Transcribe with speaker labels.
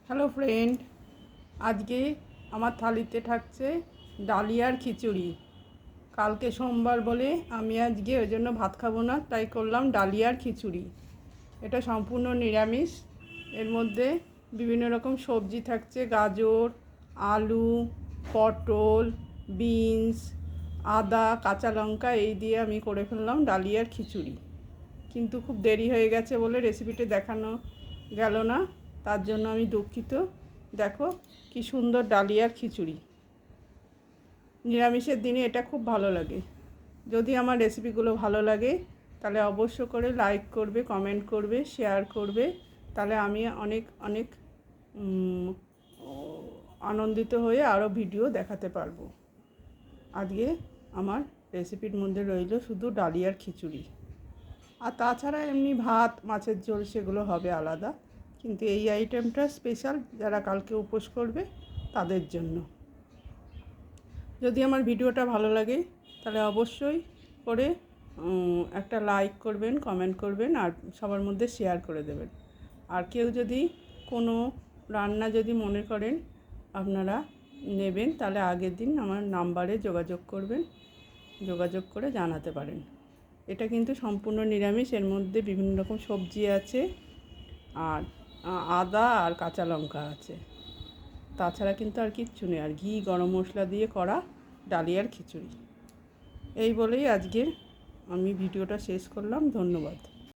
Speaker 1: Hello friend, আজকে আমার থালিতে থাকছে ডালিয়ার খিচুড়ি। কালকে সোমবার বলে আমি আজকে ওই জন্য ভাত খাবো না, তাই করলাম ডালিয়ার খিচুড়ি। এটা সম্পূর্ণ নিরামিষ। এর মধ্যে বিভিন্ন রকম সবজি থাকছে, গাজর, আলু, পটল, বিনস, আদা, কাঁচা লঙ্কা, এই দিয়ে আমি করে ফেললাম ডালিয়ার খিচুড়ি। কিন্তু খুব দেরি হয়ে গেছে বলে রেসিপিটি দেখানো গেল না, তার জন্য আমি দুঃখিত। দেখো কি সুন্দর ডালিয়ার খিচুড়ি। নিরামিষের দিনে এটা খুব ভালো লাগে। যদি আমার রেসিপিগুলো ভালো লাগে তাহলে অবশ্য করে লাইক করবে, কমেন্ট করবে, শেয়ার করবে, তাহলে আমি অনেক অনেক আনন্দিত হয়ে আরও ভিডিও দেখাতে পারবো। আজকে আমার রেসিপির মধ্যে রইল শুধু ডালিয়ার খিচুড়ি, আর তাছাড়া এমনি ভাত, মাছের ঝোল সেগুলো হবে আলাদা, কিন্তু এই আইটেমটা স্পেশাল যারা কালকে উপোস করবে তাদের জন্য। যদি আমার ভিডিওটা ভালো লাগে তাহলে অবশ্যই করে একটা লাইক করবেন, কমেন্ট করবেন, আর সবার মধ্যে শেয়ার করে দেবেন। আর কেউ যদি কোনো রান্না যদি মনে করেন আপনারা নেবেন, তাহলে আগের দিন আমার নাম্বারে যোগাযোগ করবেন, যোগাযোগ করে জানাতে পারেন। এটা কিন্তু সম্পূর্ণ নিরামিষ, এর মধ্যে বিভিন্ন রকম সবজি আছে, আর আদা আর কাঁচা লঙ্কা আছে। তাছাড়া কিন্তু আর কিচ্ছু নেই, আর ঘি, গরম মশলা দিয়ে করা ডালিয়ার খিচুড়ি। এই বলেই আজকের আমি ভিডিওটা শেষ করলাম। ধন্যবাদ।